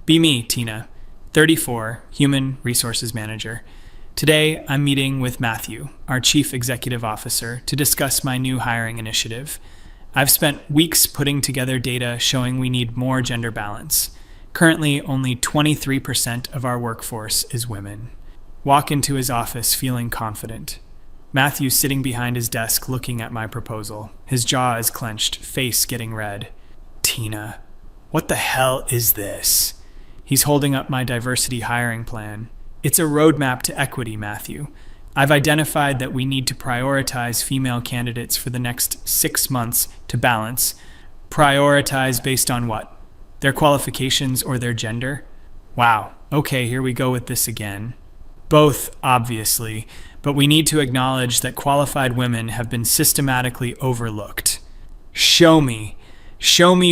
Be me, Tina, 34, Human Resources Manager. Today, I'm meeting with Matthew, our Chief Executive Officer, to discuss my new hiring initiative. I've spent weeks putting together data showing we need more gender balance. Currently, only 23% of our workforce is women. Walk into his office feeling confident. Matthew's sitting behind his desk looking at my proposal. His jaw is clenched, face getting red. Tina, what the hell is this? He's holding up my diversity hiring plan. It's a roadmap to equity, Matthew. I've identified that we need to prioritize female candidates for the next 6 months to balance. Prioritize based on what? Their qualifications or their gender? Wow, okay, here we go with this again. Both, obviously, but we need to acknowledge that qualified women have been systematically overlooked. Show me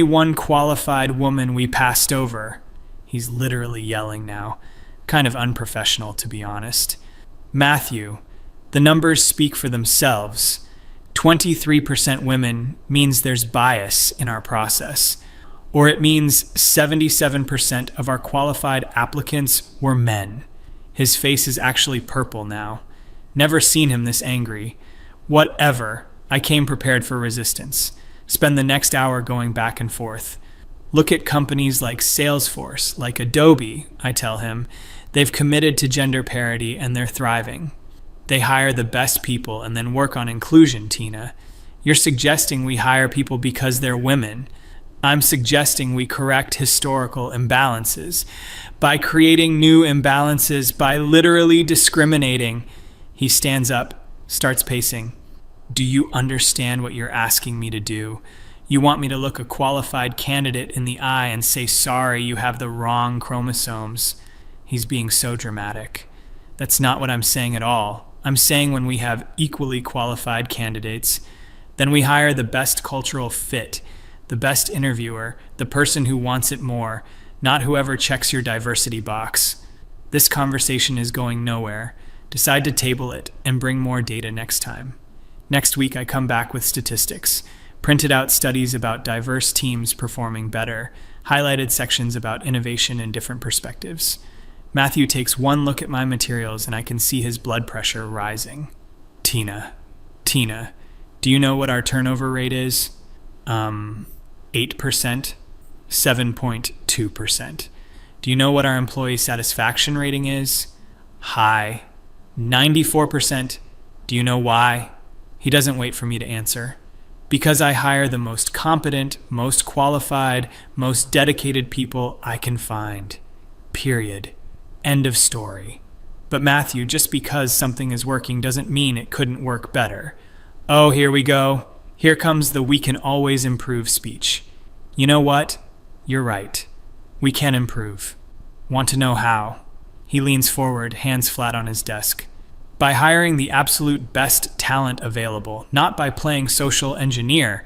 one qualified woman we passed over. He's literally yelling now. Kind of unprofessional, to be honest. Matthew, the numbers speak for themselves. 23% women means there's bias in our process. Or it means 77% of our qualified applicants were men. His face is actually purple now. Never seen him this angry. Whatever. I came prepared for resistance. Spend the next hour going back and forth. Look at companies like Salesforce, like Adobe, I tell him. They've committed to gender parity and they're thriving. They hire the best people and then work on inclusion, Tina. You're suggesting we hire people because they're women. I'm suggesting we correct historical imbalances by creating new imbalances, by literally discriminating. He stands up, starts pacing. Do you understand what you're asking me to do? You want me to look a qualified candidate in the eye and say, sorry, you have the wrong chromosomes. He's being so dramatic. That's not what I'm saying at all. I'm saying when we have equally qualified candidates, then we hire the best cultural fit, the best interviewer, the person who wants it more, not whoever checks your diversity box. This conversation is going nowhere. Decide to table it and bring more data next time. Next week, I come back with statistics, printed out studies about diverse teams performing better, highlighted sections about innovation and different perspectives. Matthew takes one look at my materials and I can see his blood pressure rising. Tina, do you know what our turnover rate is? 8%, 7.2%. Do you know what our employee satisfaction rating is? High, 94%. Do you know why? He doesn't wait for me to answer. Because I hire the most competent, most qualified, most dedicated people I can find. Period. End of story. But Matthew, just because something is working doesn't mean it couldn't work better. Oh, here we go. Here comes the we can always improve speech. You know what? You're right. We can improve. Want to know how? He leans forward, hands flat on his desk. By hiring the absolute best talent available, not by playing social engineer.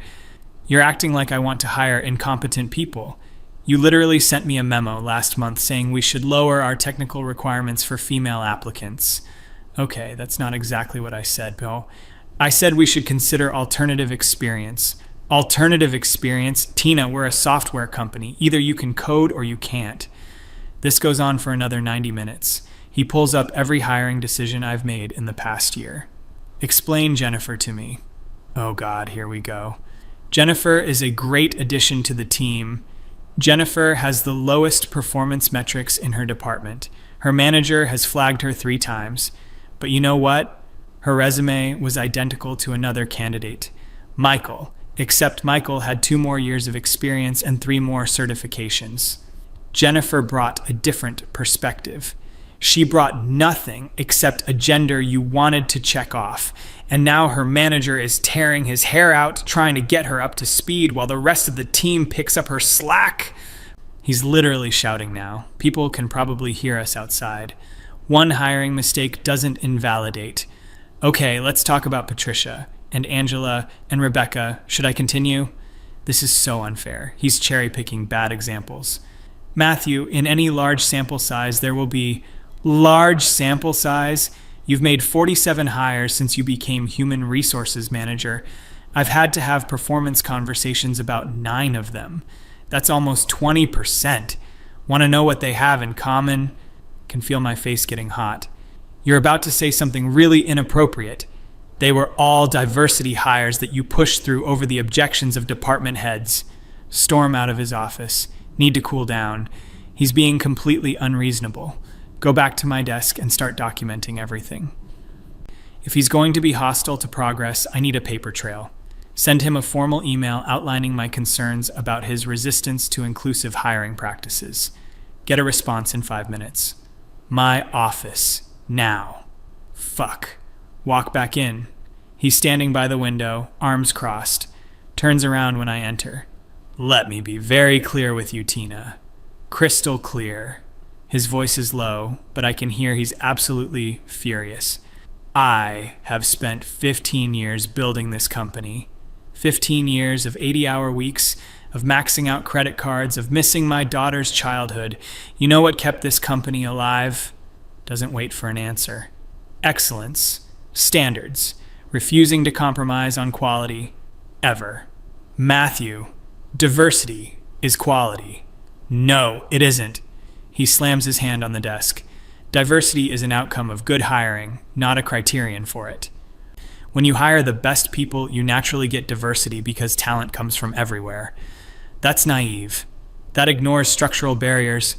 You're acting like I want to hire incompetent people. You literally sent me a memo last month saying we should lower our technical requirements for female applicants. Okay, that's not exactly what I said, Bill. I said we should consider alternative experience. Alternative experience? Tina, we're a software company. Either you can code or you can't. This goes on for another 90 minutes. He pulls up every hiring decision I've made in the past year. Explain Jennifer to me. Oh God, here we go. Jennifer is a great addition to the team. Jennifer has the lowest performance metrics in her department. Her manager has flagged her 3 times. But you know what? Her resume was identical to another candidate, Michael, except Michael had 2 more years of experience and 3 more certifications. Jennifer brought a different perspective. She brought nothing except a gender you wanted to check off. And now her manager is tearing his hair out, trying to get her up to speed while the rest of the team picks up her slack. He's literally shouting now. People can probably hear us outside. One hiring mistake doesn't invalidate. Okay, let's talk about Patricia and Angela and Rebecca. Should I continue? This is so unfair. He's cherry-picking bad examples. Matthew, in any large sample size, there will be large sample size. You've made 47 hires since you became Human Resources Manager. I've had to have performance conversations about 9 of them. That's almost 20%. Want to know what they have in common? Can feel my face getting hot. You're about to say something really inappropriate. They were all diversity hires that you pushed through over the objections of department heads. Storm out of his office. Need to cool down. He's being completely unreasonable. Go back to my desk and start documenting everything. If he's going to be hostile to progress, I need a paper trail. Send him a formal email outlining my concerns about his resistance to inclusive hiring practices. Get a response in 5 minutes. My office. Now. Fuck. Walk back in. He's standing by the window, arms crossed. Turns around when I enter. Let me be very clear with you, Tina. Crystal clear. His voice is low, but I can hear he's absolutely furious. I have spent 15 years building this company. 15 years of 80-hour weeks, of maxing out credit cards, of missing my daughter's childhood. You know what kept this company alive? Doesn't wait for an answer. Excellence. Standards. Refusing to compromise on quality. Ever. Matthew. Diversity is quality. No, it isn't. He slams his hand on the desk. Diversity is an outcome of good hiring, not a criterion for it. When you hire the best people, you naturally get diversity because talent comes from everywhere. That's naive. That ignores structural barriers.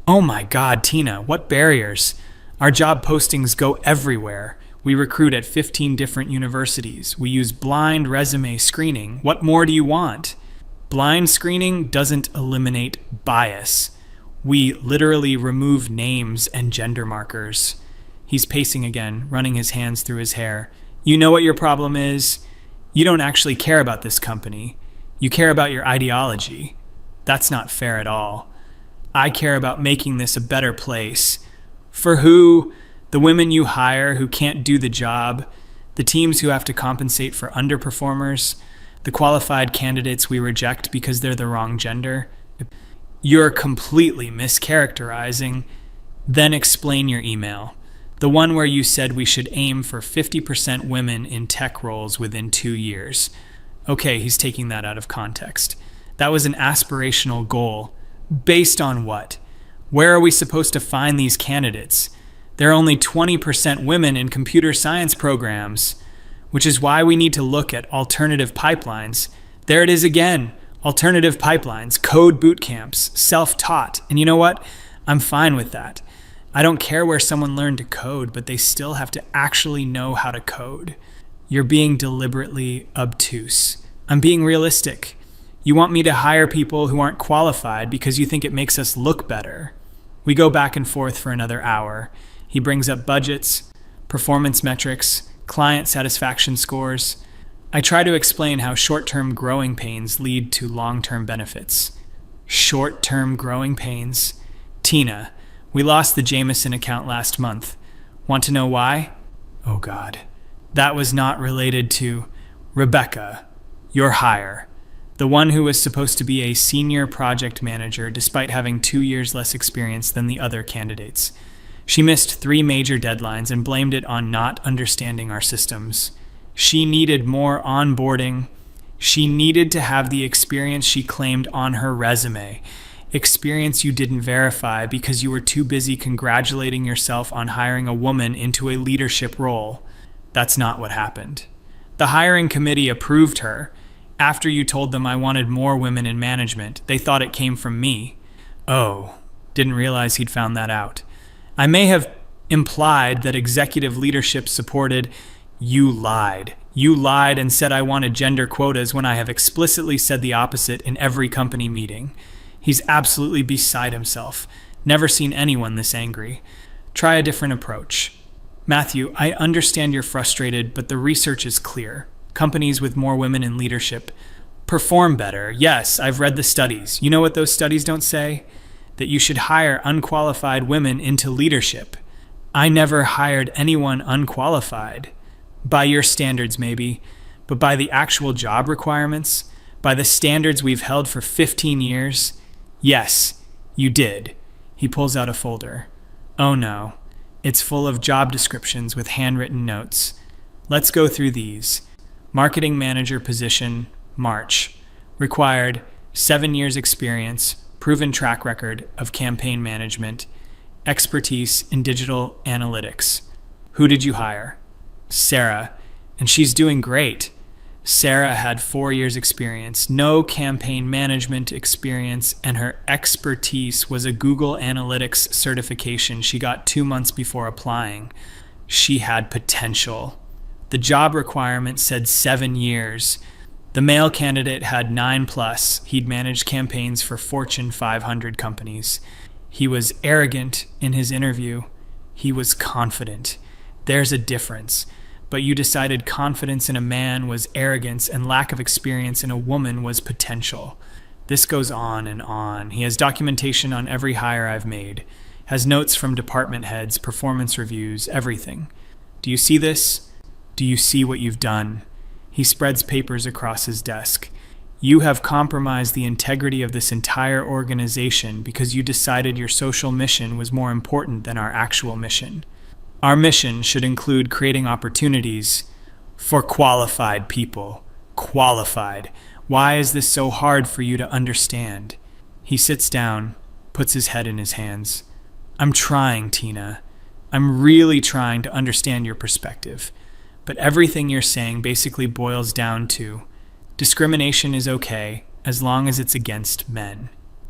Oh my God, Tina, what barriers? Our job postings go everywhere. We recruit at 15 different universities. We use blind resume screening. What more do you want? Blind screening doesn't eliminate bias. We literally remove names and gender markers. He's pacing again, running his hands through his hair. You know what your problem is? You don't actually care about this company. You care about your ideology. That's not fair at all. I care about making this a better place. For who? The women you hire who can't do the job, the teams who have to compensate for underperformers, the qualified candidates we reject because they're the wrong gender. You're completely mischaracterizing. Then explain your email. The one where you said we should aim for 50% women in tech roles within 2 years. Okay, he's taking that out of context. That was an aspirational goal. Based on what? Where are we supposed to find these candidates? There are only 20% women in computer science programs, which is why we need to look at alternative pipelines. There it is again. Alternative pipelines, code boot camps, self-taught. And you know what? I'm fine with that. I don't care where someone learned to code, but they still have to actually know how to code. You're being deliberately obtuse. I'm being realistic. You want me to hire people who aren't qualified because you think it makes us look better. We go back and forth for another hour. He brings up budgets, performance metrics, client satisfaction scores. I try to explain how short-term growing pains lead to long-term benefits. Short-term growing pains? Tina, we lost the Jameson account last month. Want to know why? Oh God. That was not related to Rebecca, your hire. The one who was supposed to be a senior project manager despite having 2 years less experience than the other candidates. She missed 3 major deadlines and blamed it on not understanding our systems. She needed more onboarding. She needed to have the experience she claimed on her resume. Experience you didn't verify because you were too busy congratulating yourself on hiring a woman into a leadership role. That's not what happened. The hiring committee approved her. After you told them I wanted more women in management, they thought it came from me. Oh, didn't realize he'd found that out. I may have implied that executive leadership supported. You lied. You lied and said I wanted gender quotas when I have explicitly said the opposite in every company meeting. He's absolutely beside himself. Never seen anyone this angry. Try a different approach. Matthew, I understand you're frustrated, but the research is clear. Companies with more women in leadership perform better. Yes, I've read the studies. You know what those studies don't say? That you should hire unqualified women into leadership. I never hired anyone unqualified. By your standards, maybe, but by the actual job requirements, by the standards we've held for 15 years, yes, you did. He pulls out a folder. Oh no, it's full of job descriptions with handwritten notes. Let's go through these. Marketing manager position, March. Required, 7 years experience, proven track record of campaign management, expertise in digital analytics. Who did you hire? Sarah, and she's doing great. Sarah had 4 years experience, no campaign management experience, and her expertise was a Google Analytics certification she got 2 months before applying. She had potential. The job requirement said 7 years. The male candidate had 9+. He'd managed campaigns for Fortune 500 companies. He was arrogant in his interview. He was confident. There's a difference. But you decided confidence in a man was arrogance and lack of experience in a woman was potential. This goes on and on. He has documentation on every hire I've made, has notes from department heads, performance reviews, everything. Do you see this? Do you see what you've done? He spreads papers across his desk. You have compromised the integrity of this entire organization because you decided your social mission was more important than our actual mission. Our mission should include creating opportunities for qualified people. Qualified. Why is this so hard for you to understand? He sits down, puts his head in his hands. I'm trying, Tina. I'm really trying to understand your perspective. But everything you're saying basically boils down to discrimination is okay as long as it's against men.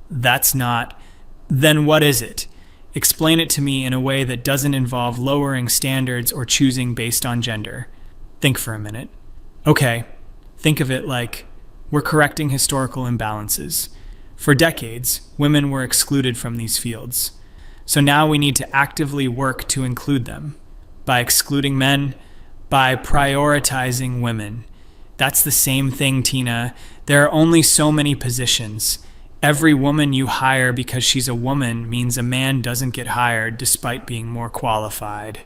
That's not. Then what is it? Explain it to me in a way that doesn't involve lowering standards or choosing based on gender. Think for a minute. Okay, think of it like we're correcting historical imbalances. For decades, women were excluded from these fields. So now we need to actively work to include them. By excluding men, by prioritizing women. That's the same thing, Tina. There are only so many positions. Every woman you hire because she's a woman means a man doesn't get hired despite being more qualified.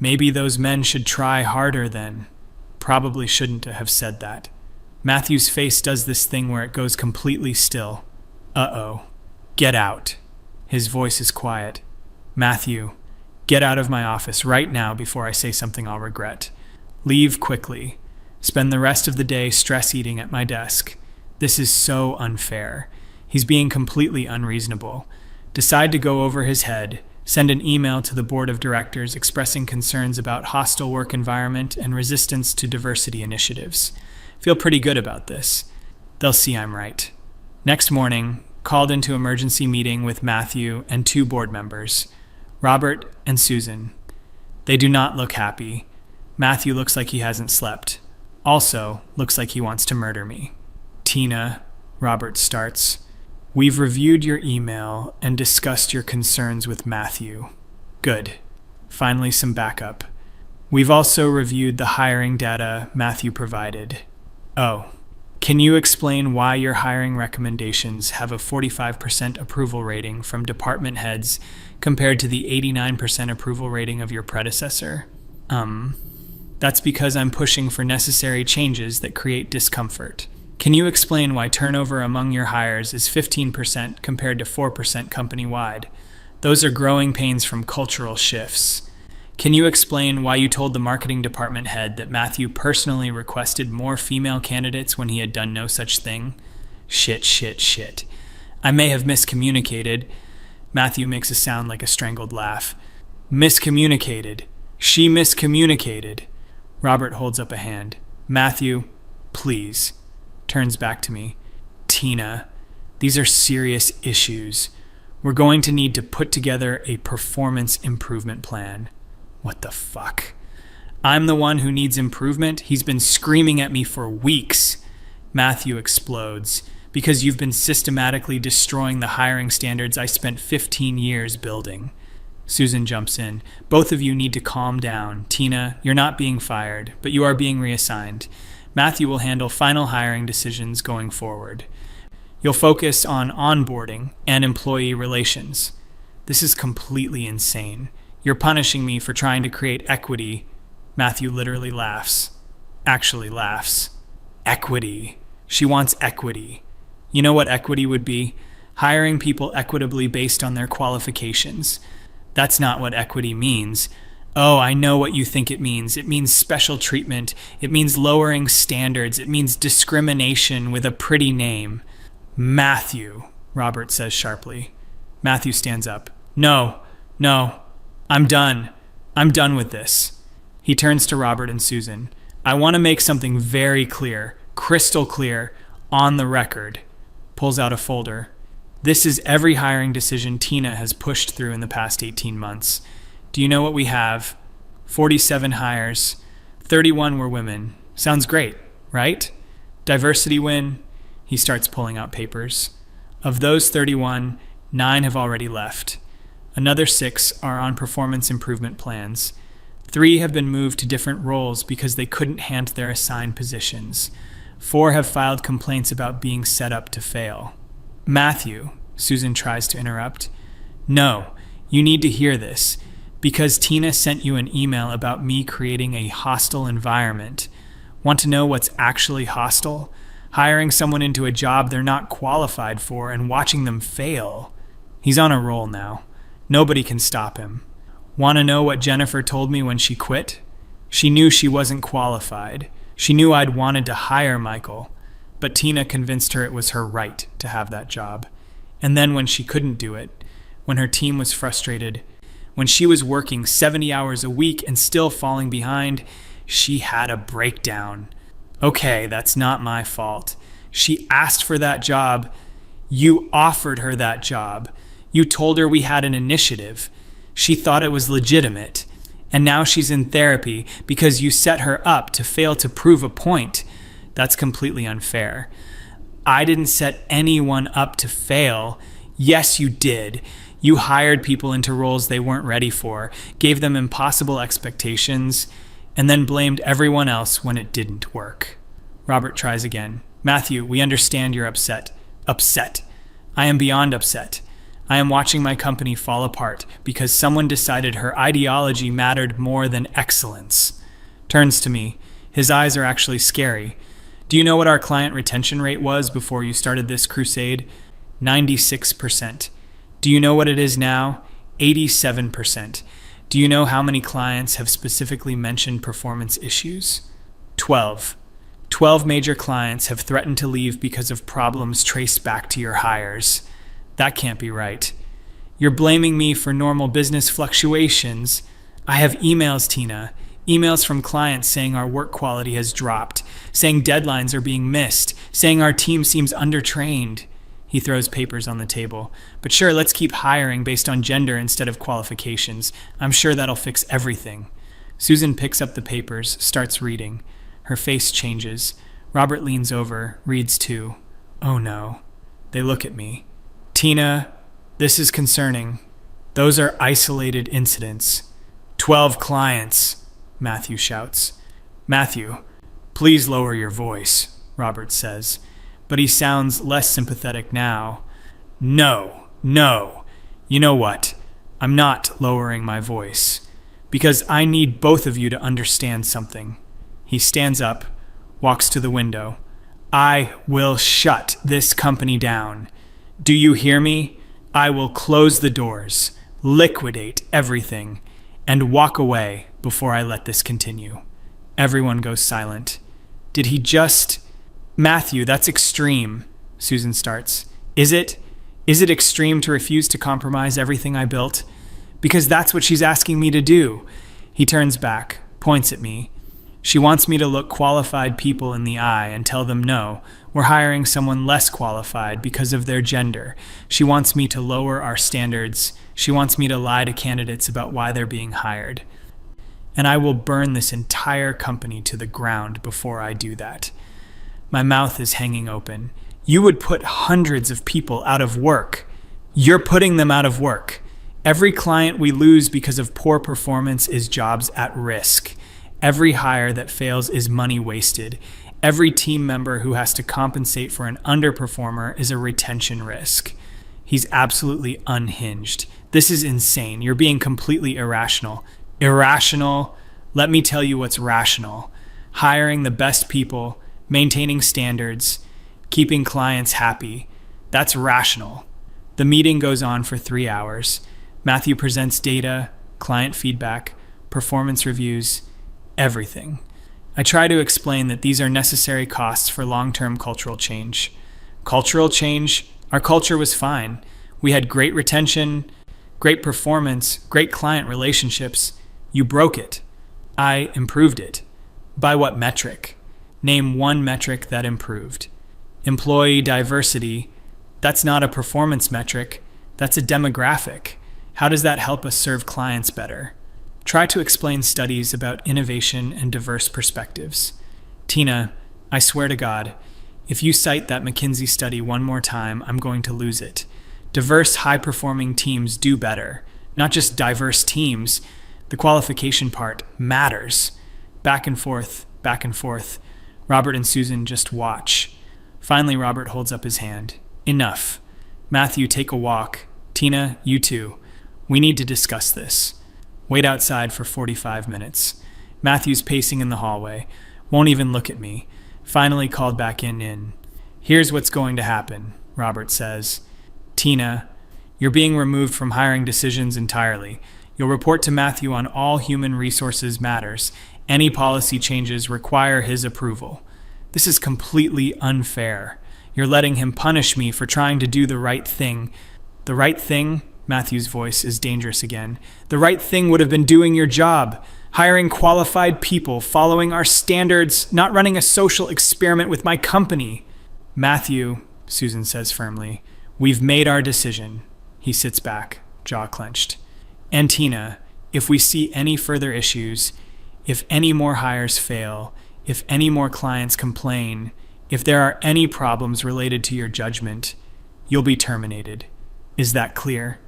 Maybe those men should try harder then. Probably shouldn't have said that. Matthew's face does this thing where it goes completely still. Uh-oh. Get out. His voice is quiet. Matthew, get out of my office right now before I say something I'll regret. Leave quickly. Spend the rest of the day stress eating at my desk. This is so unfair. He's being completely unreasonable. Decide to go over his head. Send an email to the board of directors expressing concerns about hostile work environment and resistance to diversity initiatives. Feel pretty good about this. They'll see I'm right. Next morning, called into emergency meeting with Matthew and 2 board members, Robert and Susan. They do not look happy. Matthew looks like he hasn't slept. Also, looks like he wants to murder me. Tina, Robert starts. We've reviewed your email and discussed your concerns with Matthew. Good. Finally, some backup. We've also reviewed the hiring data Matthew provided. Oh, can you explain why your hiring recommendations have a 45% approval rating from department heads compared to the 89% approval rating of your predecessor? That's because I'm pushing for necessary changes that create discomfort. Can you explain why turnover among your hires is 15% compared to 4% company-wide? Those are growing pains from cultural shifts. Can you explain why you told the marketing department head that Matthew personally requested more female candidates when he had done no such thing? Shit. I may have miscommunicated. Matthew makes a sound like a strangled laugh. Miscommunicated. She miscommunicated. Robert holds up a hand. Matthew, please. Turns back to me. Tina, these are serious issues. We're going to need to put together a performance improvement plan. What the fuck? I'm the one who needs improvement? He's been screaming at me for weeks. Matthew explodes. Because you've been systematically destroying the hiring standards I spent 15 years building. Susan jumps in. Both of you need to calm down. Tina, you're not being fired, but you are being reassigned. Matthew will handle final hiring decisions going forward. You'll focus on onboarding and employee relations. This is completely insane. You're punishing me for trying to create equity. Matthew literally laughs. Actually laughs. Equity. She wants equity. You know what equity would be? Hiring people equitably based on their qualifications. That's not what equity means. Oh, I know what you think it means. It means special treatment. It means lowering standards. It means discrimination with a pretty name. Matthew, Robert says sharply. Matthew stands up. No, I'm done. I'm done with this. He turns to Robert and Susan. I want to make something very clear, crystal clear, on the record. Pulls out a folder. This is every hiring decision Tina has pushed through in the past 18 months. Do you know what we have? 47 hires. 31 were women. Sounds great, right? Diversity win. He starts pulling out papers. Of those 31, 9 have already left. Another 6 are on performance improvement plans. 3 have been moved to different roles because they couldn't hand their assigned positions. 4 have filed complaints about being set up to fail. Matthew, Susan tries to interrupt. No, you need to hear this, because Tina sent you an email about me creating a hostile environment. Want to know what's actually hostile? Hiring someone into a job they're not qualified for and watching them fail. He's on a roll now. Nobody can stop him. Want to know what Jennifer told me when she quit? She knew she wasn't qualified. She knew I'd wanted to hire Michael, but Tina convinced her it was her right to have that job. And then when she couldn't do it, when her team was frustrated, when she was working 70 hours a week and still falling behind, she had a breakdown. Okay, that's not my fault. She asked for that job. You offered her that job. You told her we had an initiative. She thought it was legitimate. And now she's in therapy because you set her up to fail to prove a point. That's completely unfair. I didn't set anyone up to fail. Yes, you did. You hired people into roles they weren't ready for, gave them impossible expectations, and then blamed everyone else when it didn't work. Robert tries again. Matthew, we understand you're upset. Upset. I am beyond upset. I am watching my company fall apart because someone decided her ideology mattered more than excellence. Turns to me. His eyes are actually scary. Do you know what our client retention rate was before you started this crusade? 96%. Do you know what it is now? 87%. Do you know how many clients have specifically mentioned performance issues? 12. 12 major clients have threatened to leave because of problems traced back to your hires. That can't be right. You're blaming me for normal business fluctuations. I have emails, Tina. Emails from clients saying our work quality has dropped, saying deadlines are being missed, saying our team seems undertrained. He throws papers on the table. But sure, let's keep hiring based on gender instead of qualifications. I'm sure that'll fix everything. Susan picks up the papers, starts reading. Her face changes. Robert leans over, reads too. Oh no. They look at me. Tina, this is concerning. Those are isolated incidents. 12 clients, Matthew shouts. Matthew, please lower your voice, Robert says. But he sounds less sympathetic now. No. You know what? I'm not lowering my voice. Because I need both of you to understand something. He stands up, walks to the window. I will shut this company down. Do you hear me? I will close the doors, liquidate everything, and walk away before I let this continue. Everyone goes silent. Did he just... Matthew, that's extreme, Susan starts. Is it? Is it extreme to refuse to compromise everything I built? Because that's what she's asking me to do. He turns back, points at me. She wants me to look qualified people in the eye and tell them no, we're hiring someone less qualified because of their gender. She wants me to lower our standards. She wants me to lie to candidates about why they're being hired. And I will burn this entire company to the ground before I do that. My mouth is hanging open. You would put hundreds of people out of work. You're putting them out of work. Every client we lose because of poor performance is jobs at risk. Every hire that fails is money wasted. Every team member who has to compensate for an underperformer is a retention risk. He's absolutely unhinged. This is insane. You're being completely irrational. Irrational? Let me tell you what's rational. Hiring the best people, maintaining standards, keeping clients happy. That's rational. The meeting goes on for 3 hours. Matthew presents data, client feedback, performance reviews, everything. I try to explain that these are necessary costs for long-term cultural change. Cultural change? Our culture was fine. We had great retention, great performance, great client relationships. You broke it. I improved it. By what metric? Name one metric that improved. Employee diversity, that's not a performance metric. That's a demographic. How does that help us serve clients better? Try to explain studies about innovation and diverse perspectives. Tina, I swear to God, if you cite that McKinsey study one more time, I'm going to lose it. Diverse, high-performing teams do better. Not just diverse teams. The qualification part matters. Back and forth, back and forth. Robert and Susan just watch. Finally, Robert holds up his hand. Enough. Matthew, take a walk. Tina, you too. We need to discuss this. Wait outside for 45 minutes. Matthew's pacing in the hallway. Won't even look at me. Finally called back in. Here's what's going to happen, Robert says. Tina, you're being removed from hiring decisions entirely. You'll report to Matthew on all human resources matters. Any policy changes require his approval. This is completely unfair. You're letting him punish me for trying to do the right thing. The right thing? Matthew's voice is dangerous again. The right thing would have been doing your job. Hiring qualified people, following our standards, not running a social experiment with my company. Matthew, Susan says firmly, we've made our decision. He sits back, jaw clenched. And Tina, if we see any further issues, if any more hires fail, if any more clients complain, if there are any problems related to your judgment, you'll be terminated. Is that clear?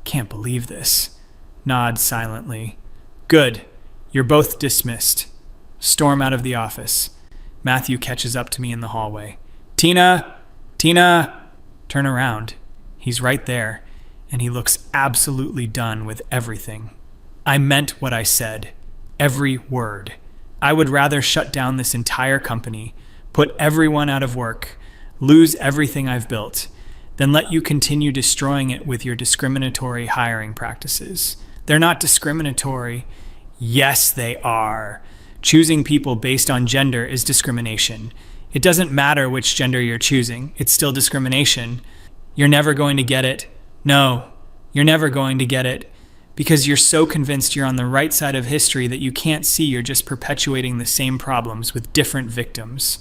Can't believe this. Nod silently. Good. You're both dismissed. Storm out of the office. Matthew catches up to me in the hallway. Tina! Tina! Turn around. He's right there, and he looks absolutely done with everything. I meant what I said. Every word. I would rather shut down this entire company, put everyone out of work, lose everything I've built, than let you continue destroying it with your discriminatory hiring practices. They're not discriminatory. Yes, they are. Choosing people based on gender is discrimination. It doesn't matter which gender you're choosing. It's still discrimination. You're never going to get it. No, you're never going to get it. Because you're so convinced you're on the right side of history that you can't see you're just perpetuating the same problems with different victims.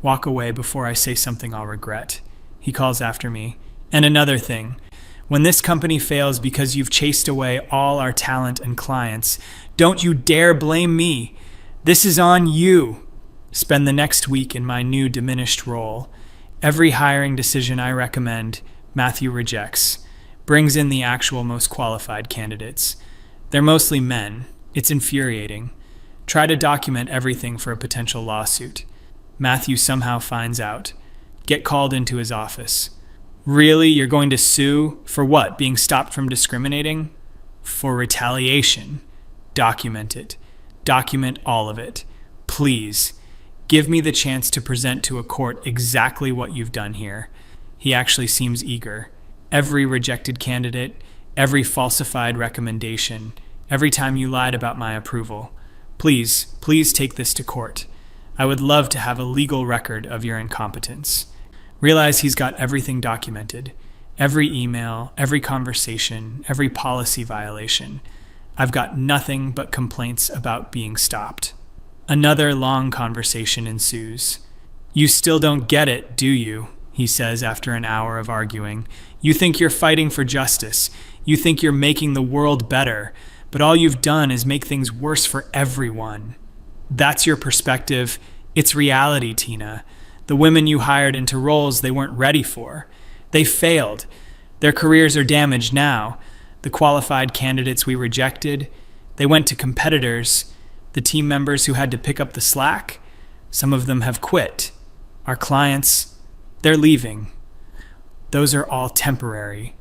Walk away before I say something I'll regret. He calls after me. And another thing. When this company fails because you've chased away all our talent and clients, don't you dare blame me. This is on you. Spend the next week in my new diminished role. Every hiring decision I recommend, Matthew rejects. Brings in the actual most qualified candidates. They're mostly men. It's infuriating. Try to document everything for a potential lawsuit. Matthew somehow finds out. Get called into his office. Really? You're going to sue? For what? Being stopped from discriminating? For retaliation. Document it. Document all of it. Please. Give me the chance to present to a court exactly what you've done here. He actually seems eager. Every rejected candidate, every falsified recommendation, every time you lied about my approval. Please take this to court. I would love to have a legal record of your incompetence. Realize he's got everything documented. Every email, every conversation, every policy violation. I've got nothing but complaints about being stopped. Another long conversation ensues. You still don't get it, do you? He says after an hour of arguing. You think you're fighting for justice. You think you're making the world better. But all you've done is make things worse for everyone. That's your perspective. It's reality, Tina. The women you hired into roles they weren't ready for. They failed. Their careers are damaged now. The qualified candidates we rejected, they went to competitors. The team members who had to pick up the slack, some of them have quit. Our clients, they're leaving. Those are all temporary.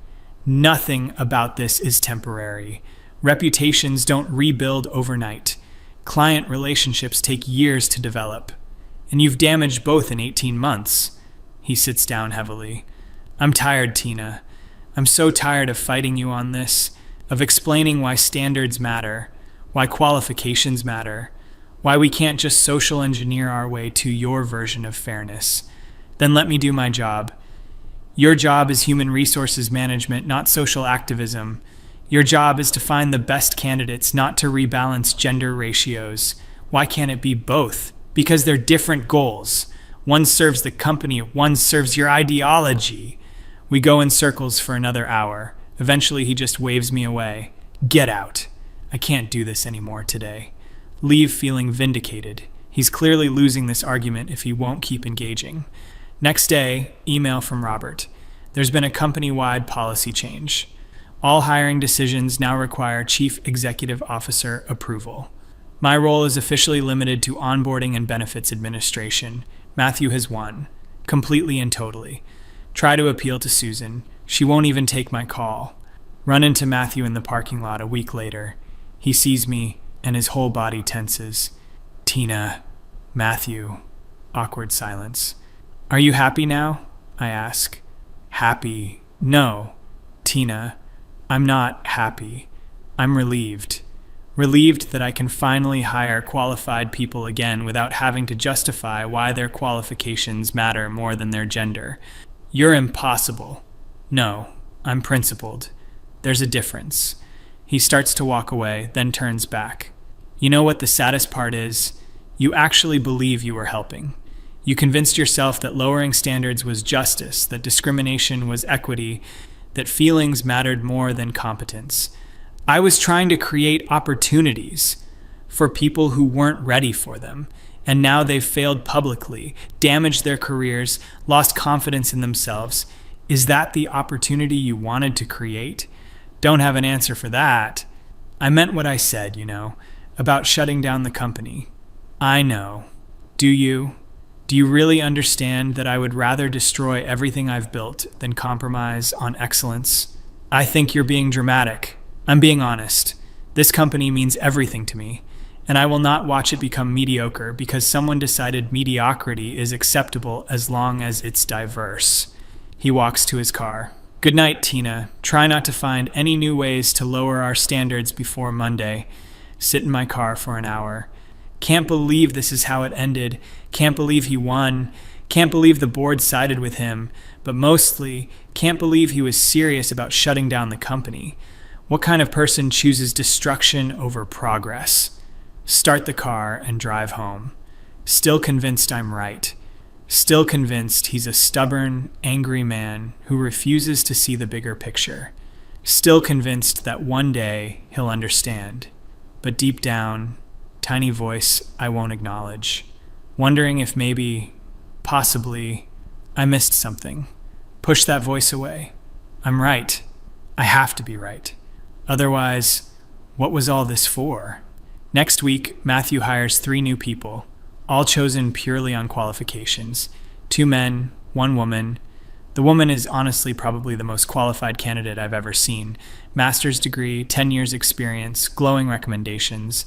Nothing about this is temporary. Reputations don't rebuild overnight. Client relationships take years to develop. And you've damaged both in 18 months. He sits down heavily. I'm tired, Tina. I'm so tired of fighting you on this, of explaining why standards matter, why qualifications matter, why we can't just social engineer our way to your version of fairness. Then let me do my job. Your job is human resources management, not social activism. Your job is to find the best candidates, not to rebalance gender ratios. Why can't it be both? Because they're different goals. One serves the company, one serves your ideology. We go in circles for another hour. Eventually, he just waves me away. Get out. I can't do this anymore today. Leave feeling vindicated. He's clearly losing this argument if he won't keep engaging. Next day, email from Robert. There's been a company-wide policy change. All hiring decisions now require Chief Executive Officer approval. My role is officially limited to onboarding and benefits administration. Matthew has won. Completely and totally. Try to appeal to Susan. She won't even take my call. Run into Matthew in the parking lot a week later. He sees me, and his whole body tenses. Tina. Matthew. Awkward silence. Are you happy now? I ask. Happy? No. Tina. I'm not happy. I'm relieved. Relieved that I can finally hire qualified people again without having to justify why their qualifications matter more than their gender. You're impossible. No, I'm principled. There's a difference. He starts to walk away, then turns back. You know what the saddest part is? You actually believe you were helping. You convinced yourself that lowering standards was justice, that discrimination was equity, that feelings mattered more than competence. I was trying to create opportunities for people who weren't ready for them, and now they've failed publicly, damaged their careers, lost confidence in themselves. Is that the opportunity you wanted to create? Don't have an answer for that. I meant what I said, about shutting down the company. I know. Do you? Do you really understand that I would rather destroy everything I've built than compromise on excellence? I think you're being dramatic. I'm being honest. This company means everything to me, and I will not watch it become mediocre because someone decided mediocrity is acceptable as long as it's diverse. He walks to his car. Good night, Tina. Try not to find any new ways to lower our standards before Monday. Sit in my car for an hour. Can't believe this is how it ended. Can't believe he won. Can't believe the board sided with him. But mostly, can't believe he was serious about shutting down the company. What kind of person chooses destruction over progress? Start the car and drive home. Still convinced I'm right. Still convinced he's a stubborn, angry man who refuses to see the bigger picture. Still convinced that one day he'll understand. But deep down, tiny voice I won't acknowledge. Wondering if maybe, possibly, I missed something. Push that voice away. I'm right. I have to be right. Otherwise, what was all this for? Next week, Matthew hires 3 new people, all chosen purely on qualifications. 2 men, 1 woman. The woman is honestly probably the most qualified candidate I've ever seen. Master's degree, 10 years experience, glowing recommendations.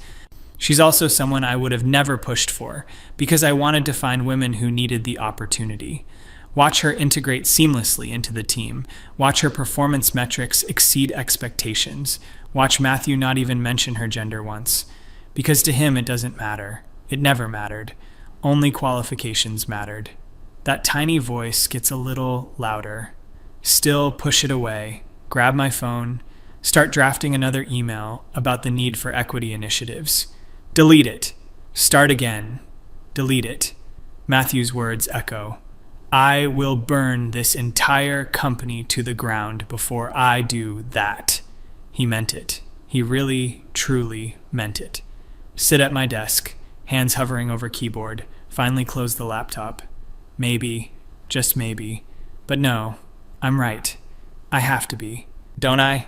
She's also someone I would have never pushed for because I wanted to find women who needed the opportunity. Watch her integrate seamlessly into the team. Watch her performance metrics exceed expectations. Watch Matthew not even mention her gender once. Because to him it doesn't matter. It never mattered. Only qualifications mattered. That tiny voice gets a little louder. Still push it away. Grab my phone. Start drafting another email about the need for equity initiatives. Delete it. Start again. Delete it. Matthew's words echo. I will burn this entire company to the ground before I do that. He meant it. He really, truly meant it. Sit at my desk, hands hovering over keyboard, finally close the laptop. Maybe, just maybe. But no, I'm right. I have to be. Don't I?